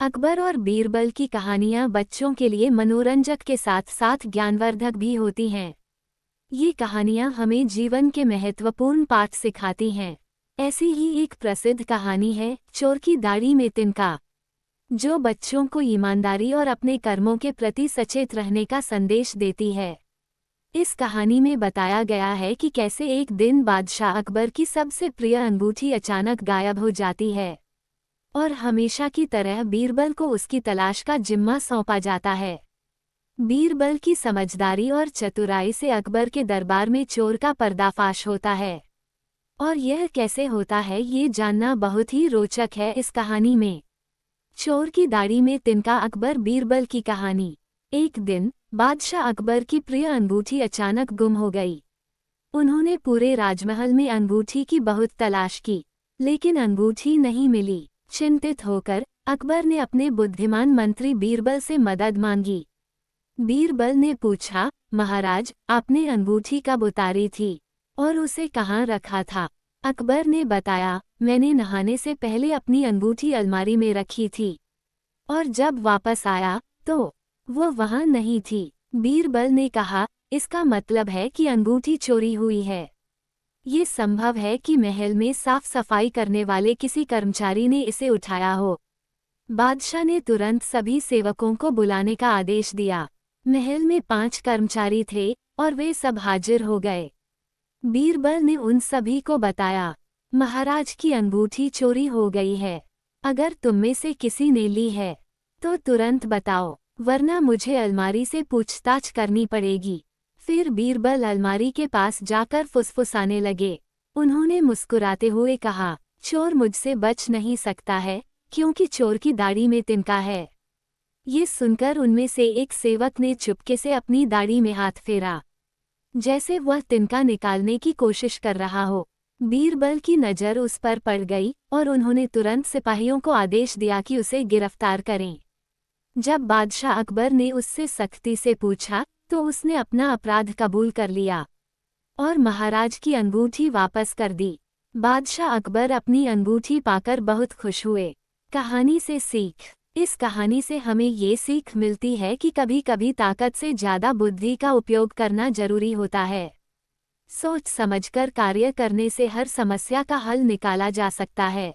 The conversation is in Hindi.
अकबर और बीरबल की कहानियां बच्चों के लिए मनोरंजक के साथ साथ ज्ञानवर्धक भी होती हैं। ये कहानियां हमें जीवन के महत्वपूर्ण पाठ सिखाती हैं। ऐसी ही एक प्रसिद्ध कहानी है चोर की दाढ़ी में तिनका, जो बच्चों को ईमानदारी और अपने कर्मों के प्रति सचेत रहने का संदेश देती है। इस कहानी में बताया गया है कि कैसे एक दिन बादशाह अकबर की सबसे प्रिय अंगूठी अचानक गायब हो जाती है और हमेशा की तरह बीरबल को उसकी तलाश का जिम्मा सौंपा जाता है। बीरबल की समझदारी और चतुराई से अकबर के दरबार में चोर का पर्दाफाश होता है, और यह कैसे होता है ये जानना बहुत ही रोचक है इस कहानी में। चोर की दाढ़ी में तिनका अकबर बीरबल की कहानी। एक दिन बादशाह अकबर की प्रिय अंगूठी अचानक गुम हो गई। उन्होंने पूरे राजमहल में अंगूठी की बहुत तलाश की, लेकिन अंगूठी नहीं मिली। चिंतित होकर अकबर ने अपने बुद्धिमान मंत्री बीरबल से मदद मांगी। बीरबल ने पूछा, महाराज, आपने अंगूठी कब उतारी थी और उसे कहाँ रखा था? अकबर ने बताया, मैंने नहाने से पहले अपनी अंगूठी अलमारी में रखी थी और जब वापस आया तो वो वहाँ नहीं थी। बीरबल ने कहा, इसका मतलब है कि अंगूठी चोरी हुई है। ये संभव है कि महल में साफ सफाई करने वाले किसी कर्मचारी ने इसे उठाया हो। बादशाह ने तुरंत सभी सेवकों को बुलाने का आदेश दिया। महल में 5 कर्मचारी थे और वे सब हाजिर हो गए। बीरबल ने उन सभी को बताया, महाराज की अंगूठी चोरी हो गई है। अगर तुम में से किसी ने ली है तो तुरंत बताओ, वरना मुझे अलमारी से पूछताछ करनी पड़ेगी। फिर बीरबल अलमारी के पास जाकर फुसफुसाने लगे। उन्होंने मुस्कुराते हुए कहा, चोर मुझसे बच नहीं सकता है, क्योंकि चोर की दाढ़ी में तिनका है। ये सुनकर उनमें से एक सेवक ने चुपके से अपनी दाढ़ी में हाथ फेरा, जैसे वह तिनका निकालने की कोशिश कर रहा हो। बीरबल की नज़र उस पर पड़ गई और उन्होंने तुरंत सिपाहियों को आदेश दिया कि उसे गिरफ्तार करें। जब बादशाह अकबर ने उससे सख्ती से पूछा तो उसने अपना अपराध कबूल कर लिया और महाराज की अंगूठी वापस कर दी। बादशाह अकबर अपनी अंगूठी पाकर बहुत खुश हुए। कहानी से सीख। इस कहानी से हमें ये सीख मिलती है कि कभी कभी ताकत से ज़्यादा बुद्धि का उपयोग करना जरूरी होता है। सोच समझकर कार्य करने से हर समस्या का हल निकाला जा सकता है।